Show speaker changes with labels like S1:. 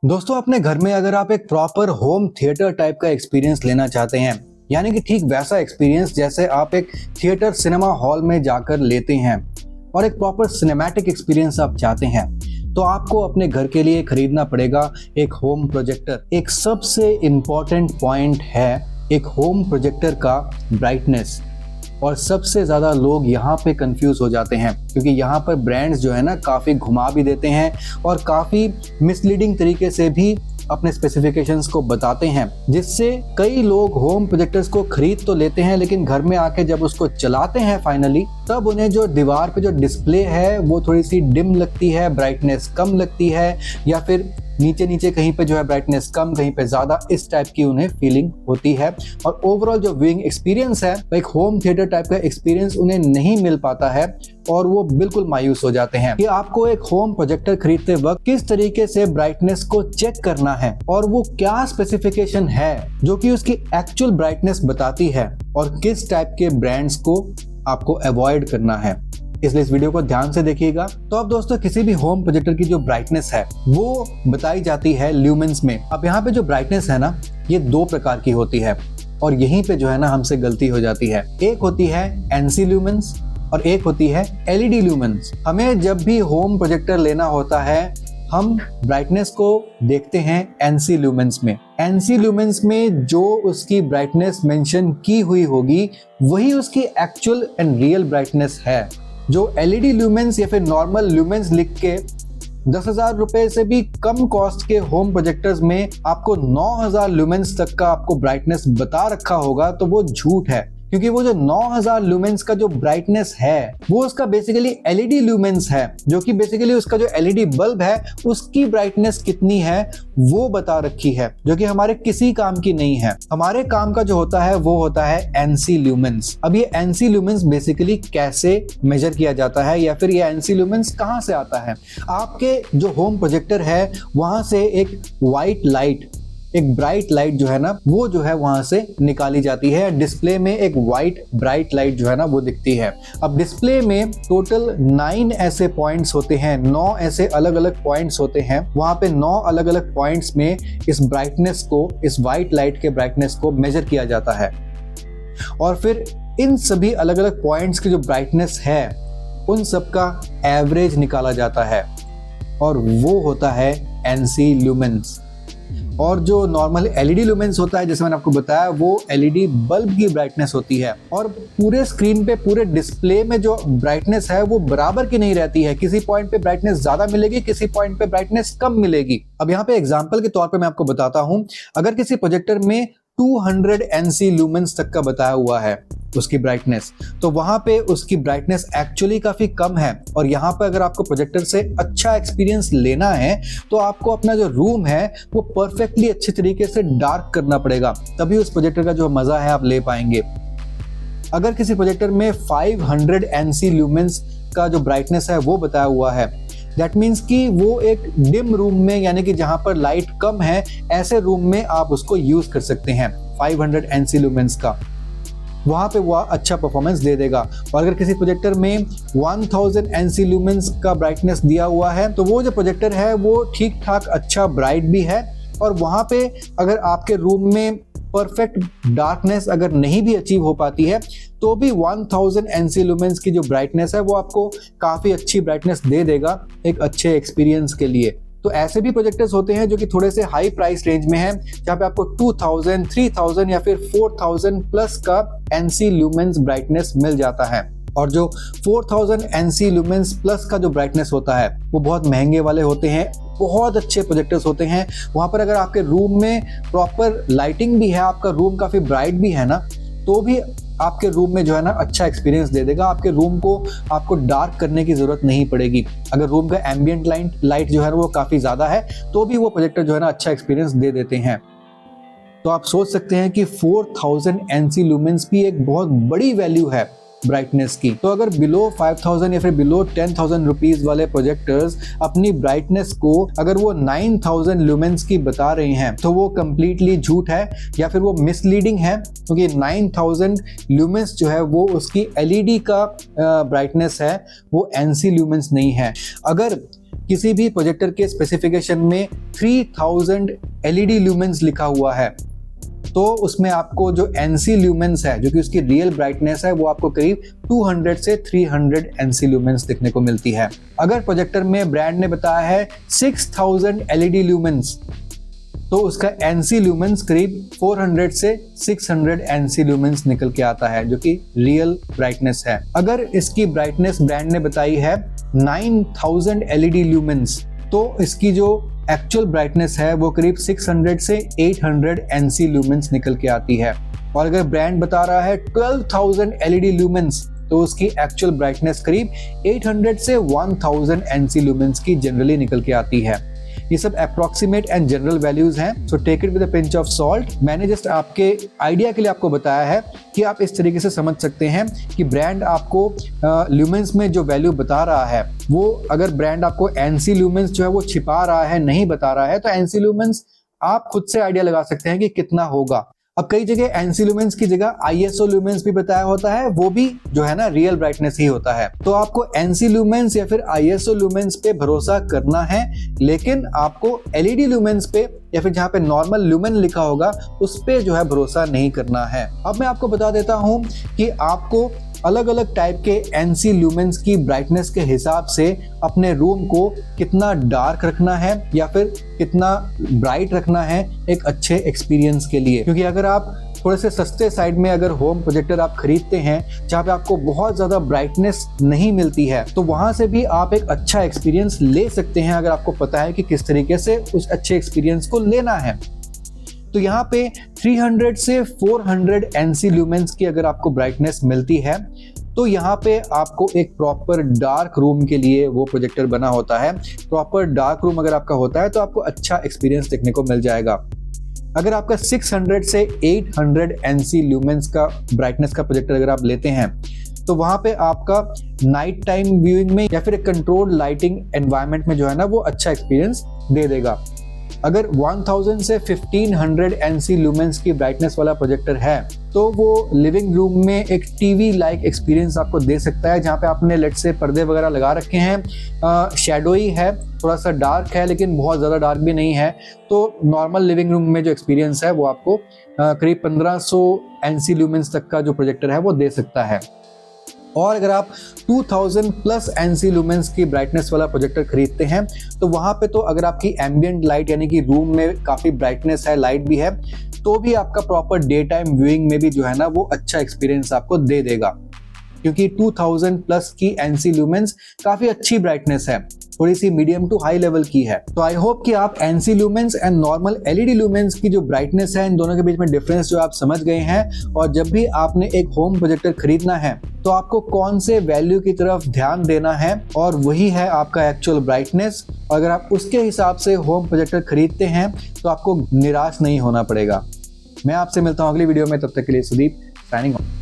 S1: दोस्तों, अपने घर में अगर आप एक प्रॉपर होम थिएटर टाइप का एक्सपीरियंस लेना चाहते हैं, यानी कि ठीक वैसा एक्सपीरियंस जैसे आप एक थिएटर सिनेमा हॉल में जाकर लेते हैं और एक प्रॉपर सिनेमैटिक एक्सपीरियंस आप चाहते हैं, तो आपको अपने घर के लिए खरीदना पड़ेगा एक होम प्रोजेक्टर। एक सबसे इम्पॉर्टेंट पॉइंट है एक होम प्रोजेक्टर का ब्राइटनेस। और सबसे ज़्यादा लोग यहाँ पे कंफ्यूज हो जाते हैं क्योंकि यहाँ पर ब्रांड्स जो है ना काफ़ी घुमा भी देते हैं और काफ़ी मिसलीडिंग तरीके से भी अपने स्पेसिफिकेशंस को बताते हैं, जिससे कई लोग होम प्रोजेक्टर्स को खरीद तो लेते हैं लेकिन घर में आके जब उसको चलाते हैं फाइनली, तब उन्हें जो दीवार पे जो डिस्प्ले है वो थोड़ी सी डिम लगती है, ब्राइटनेस कम लगती है, या फिर नीचे नीचे कहीं पे जो है ब्राइटनेस कम, कहीं पे ज्यादा, इस टाइप की उन्हें फीलिंग होती है। और ओवरऑल जो व्यूइंग एक्सपीरियंस है, एक होम थिएटर टाइप का एक्सपीरियंस उन्हें नहीं मिल पाता है और वो बिल्कुल मायूस हो जाते हैं कि आपको एक होम प्रोजेक्टर खरीदते वक्त किस तरीके से ब्राइटनेस को चेक करना है और वो क्या स्पेसिफिकेशन है जो कि उसकी एक्चुअल ब्राइटनेस बताती है और किस टाइप के ब्रांड्स को आपको अवॉइड करना है। इसलिए इस वीडियो को ध्यान से देखिएगा। तो अब दोस्तों, किसी भी होम प्रोजेक्टर की जो ब्राइटनेस है वो बताई जाती है ल्यूमेंस में। अब यहाँ पे जो ब्राइटनेस है ना, ये दो प्रकार की होती है और यहीं पे जो है ना हमसे गलती हो जाती है। एक होती है एनसी ल्यूमेंस और एक होती है एलईडी ल्यूमेंस। हमें जब भी होम प्रोजेक्टर लेना होता है हम ब्राइटनेस को देखते हैं एनसी ल्यूमेंस में। एनसी ल्यूमेंस में जो उसकी ब्राइटनेस मेंशन की हुई होगी वही उसकी एक्चुअल एंड रियल ब्राइटनेस है। जो एलईडी ल्यूमेंस या फिर नॉर्मल ल्यूमेंस लिख के 10,000 रुपए से भी कम कॉस्ट के होम प्रोजेक्टर्स में आपको 9,000 ल्यूमेंस तक का आपको ब्राइटनेस बता रखा होगा, तो वो झूठ है। क्योंकि वो जो 9,000 ल्यूमेंस का जो ब्राइटनेस है वो उसका बेसिकली एलईडी ल्यूमेंस है, जो कि बेसिकली उसका जो एलईडी बल्ब है उसकी ब्राइटनेस कितनी है वो बता रखी है, जो कि हमारे किसी काम की नहीं है। हमारे काम का जो होता है वो होता है एनसी ल्यूमेंस। अब ये एनसी ल्यूमेंस बेसिकली कैसे मेजर किया जाता है या फिर ये एनसी ल्यूमेंस कहाँ से आता है? आपके जो होम प्रोजेक्टर है वहां से एक व्हाइट लाइट, एक ब्राइट लाइट जो है ना वो जो है वहां से निकाली जाती है। डिस्प्ले में एक व्हाइट ब्राइट लाइट जो है ना वो दिखती है। अब डिस्प्ले में टोटल 9 ऐसे पॉइंट्स होते हैं, 9 ऐसे अलग अलग पॉइंट्स होते हैं। वहां पे 9 अलग अलग पॉइंट्स में इस ब्राइटनेस को, इस व्हाइट लाइट के ब्राइटनेस को मेजर किया जाता है और फिर इन सभी अलग अलग पॉइंट्स की जो ब्राइटनेस है उन सब का एवरेज निकाला जाता है और वो होता है एनसी ल्यूमेंस। और जो नॉर्मल एलईडी ल्यूमेंस होता है, जैसे मैंने आपको बताया, वो एलईडी बल्ब की ब्राइटनेस होती है और पूरे स्क्रीन पे, पूरे डिस्प्ले में जो ब्राइटनेस है वो बराबर की नहीं रहती है। किसी पॉइंट पे ब्राइटनेस ज्यादा मिलेगी, किसी पॉइंट पे ब्राइटनेस कम मिलेगी। अब यहाँ पे एग्जांपल के तौर पे मैं आपको बताता हूँ, अगर किसी प्रोजेक्टर में 200 एनसी ल्यूमेंस तक का बताया हुआ है उसकी ब्राइटनेस, तो वहां पे उसकी ब्राइटनेस एक्चुअली काफी कम है। और यहाँ पे अगर आपको प्रोजेक्टर से अच्छा एक्सपीरियंस लेना है तो आपको अपना जो रूम है वो परफेक्टली अच्छे तरीके से डार्क करना पड़ेगा, तभी उस प्रोजेक्टर का जो मजा है आप ले पाएंगे। अगर किसी प्रोजेक्टर में 500 एनसी ल्यूमेंस का जो ब्राइटनेस है वो बताया हुआ है, दैट मीन्स कि वो एक डिम रूम में, यानी कि जहां पर लाइट कम है, ऐसे रूम में आप उसको यूज कर सकते हैं 500 एनसी ल्यूमेंस का। वहां पे वो अच्छा परफॉर्मेंस दे देगा। और अगर किसी प्रोजेक्टर में 1000 एनसी ल्यूमेंस का ब्राइटनेस दिया हुआ है तो वो जो प्रोजेक्टर है वो ठीक ठाक अच्छा ब्राइट भी है। और वहां पे अगर आपके रूम में परफेक्ट डार्कनेस अगर नहीं भी अचीव हो पाती है तो भी 1000 एनसी ल्यूमेंस की जो ब्राइटनेस है वो आपको काफी अच्छी ब्राइटनेस दे देगा एक अच्छे एक्सपीरियंस के लिए। तो ऐसे भी प्रोजेक्टर्स होते हैं जो कि थोड़े से हाई प्राइस रेंज में है, जहाँ पे आपको 2000, 3000 या फिर 4000 प्लस का एनसी ल्यूमेंस ब्राइटनेस मिल जाता है। और जो 4000 एनसी ल्यूमेंस प्लस का जो ब्राइटनेस होता है वो बहुत महंगे वाले होते हैं, बहुत अच्छे प्रोजेक्टर्स होते हैं। वहां पर अगर आपके रूम में प्रॉपर लाइटिंग भी है, आपका रूम काफी ब्राइट भी है ना, तो भी आपके रूम में जो है ना अच्छा एक्सपीरियंस दे देगा। आपके रूम को आपको डार्क करने की जरूरत नहीं पड़ेगी। अगर रूम का एम्बिएंट लाइट जो है वो काफी ज्यादा है तो भी वो प्रोजेक्टर जो है ना अच्छा एक्सपीरियंस दे देते हैं। तो आप सोच सकते हैं कि 4000 एनसी ल्यूमेंस भी एक बहुत बड़ी वैल्यू है ब्राइटनेस की। तो अगर बिलो 5000 या फिर बिलो 10,000 रुपीज वाले प्रोजेक्टर्स अपनी ब्राइटनेस को अगर वो 9000 ल्यूमेंस की बता रहे हैं तो वो कंप्लीटली झूठ है या फिर वो मिसलीडिंग है, क्योंकि 9000 ल्यूमेंस जो है वो उसकी एलईडी का ब्राइटनेस है, वो एनसी ल्यूमेंस नहीं है। अगर किसी भी प्रोजेक्टर के स्पेसिफिकेशन में 3000 LED ल्यूमेंस लिखा हुआ है, तो उसमें आपको जो NC ल्यूमेंस है, जो कि उसकी रियल ब्राइटनेस है, वो आपको करीब 200 से 300 NC ल्यूमेंस देखने को मिलती है। अगर प्रोजेक्टर में ब्रांड ने बताया है 6000 LED ल्यूमेंस, तो उसका NC ल्यूमेंस करीब 400 से 600 NC ल्यूमेंस निकल के आता है, जो कि रियल ब्राइटनेस है। अगर इसकी ब्राइटनेस ब्रांड ने बताई है 9000 LED ल्यूमेंस, तो इसकी जो एक्चुअल ब्राइटनेस है वो करीब 600 से 800 NC ल्यूमेंस निकल के आती है। और अगर ब्रांड बता रहा है 12000 LED ल्यूमेंस, तो उसकी एक्चुअल ब्राइटनेस करीब 800 से 1000 NC ल्यूमेंस की जनरली निकल के आती है। ये सब अप्रोक्सीमेट एंड जनरल वैल्यूज हैं, so take it with a pinch of salt. मैंने जस्ट आपके आइडिया के लिए आपको बताया है कि आप इस तरीके से समझ सकते हैं कि ब्रांड आपको ल्यूमेंस में जो वैल्यू बता रहा है, वो अगर ब्रांड आपको NC ल्यूमेंस जो है वो छिपा रहा है, नहीं बता रहा है, तो NC ल्यूमेंस आप खुद से आइडिया लगा सकते हैं कि कितना होगा। अब कई जगह NC ल्यूमेंस की जगह ISO ल्यूमेंस भी बताया होता है, वो भी जो है ना रियल ब्राइटनेस ही होता है। तो आपको NC ल्यूमेंस या फिर ISO ल्यूमेंस पे भरोसा करना है, लेकिन आपको LED ल्यूमेंस पे या फिर जहाँ पे नॉर्मल ल्यूमेन लिखा होगा उस पे जो है भरोसा नहीं करना है। अब मैं आपको बता देता हूँ कि आपको अलग अलग टाइप के NC ल्यूमेंस की ब्राइटनेस के हिसाब से अपने रूम को कितना डार्क रखना है या फिर कितना ब्राइट रखना है एक अच्छे एक्सपीरियंस के लिए। क्योंकि अगर आप थोड़े से सस्ते साइड में अगर होम प्रोजेक्टर आप खरीदते हैं जहाँ पे आपको बहुत ज़्यादा ब्राइटनेस नहीं मिलती है, तो वहाँ से भी आप एक अच्छा एक्सपीरियंस ले सकते हैं, अगर आपको पता है कि किस तरीके से उस अच्छे एक्सपीरियंस को लेना है। तो यहाँ पे 300 से 400 NC ल्यूमेंस की अगर आपको ब्राइटनेस मिलती है, तो यहाँ पे आपको एक प्रॉपर डार्क रूम के लिए वो प्रोजेक्टर बना होता है। प्रॉपर डार्क रूम अगर आपका होता है तो आपको अच्छा एक्सपीरियंस देखने को मिल जाएगा। अगर आपका 600 से 800 NC ल्यूमेंस का ब्राइटनेस का प्रोजेक्टर अगर आप लेते हैं, तो वहाँ पे आपका नाइट टाइम व्यूइंग में या फिर एक कंट्रोल्ड लाइटिंग एनवायरनमेंट में जो है ना वो अच्छा एक्सपीरियंस दे देगा। अगर 1000 से 1500 NC ल्यूमेंस की ब्राइटनेस वाला प्रोजेक्टर है, तो वो लिविंग रूम में एक टीवी लाइक एक्सपीरियंस आपको दे सकता है, जहाँ पे आपने लेट से पर्दे वगैरह लगा रखे हैं, शेडोई है, थोड़ा सा डार्क है लेकिन बहुत ज़्यादा डार्क भी नहीं है, तो नॉर्मल लिविंग रूम में जो एक्सपीरियंस है वो आपको करीब 1500 NC ल्यूमेंस तक का जो प्रोजेक्टर है वो दे सकता है। और अगर आप 2000 प्लस NC ल्यूमेंस की ब्राइटनेस वाला प्रोजेक्टर खरीदते हैं, तो वहाँ पे तो अगर आपकी एम्बिएंट लाइट यानी कि रूम में काफ़ी ब्राइटनेस है, लाइट भी है, तो भी आपका प्रॉपर डे टाइम व्यूइंग में भी जो है ना वो अच्छा एक्सपीरियंस आपको दे देगा। क्योंकि 2000 प्लस की NC ल्यूमेंस काफ़ी अच्छी ब्राइटनेस है, थोड़ी सी मीडियम टू हाई लेवल की है। तो आई होप कि आप NC lumens and normal LED lumens की जो ब्राइटनेस है, इन दोनों के बीच में डिफरेंस जो आप समझ गए हैं। और जब भी आपने एक होम प्रोजेक्टर खरीदना है, तो आपको कौन से वैल्यू की तरफ ध्यान देना है, और वही है आपका एक्चुअल ब्राइटनेस। और अगर आप उसके हिसाब से होम प्रोजेक्टर खरीदते हैं तो आपको निराश नहीं होना पड़ेगा। मैं आपसे मिलता हूँ अगली वीडियो में, तब तक के लिए सुदीप साइनिंग ऑफ।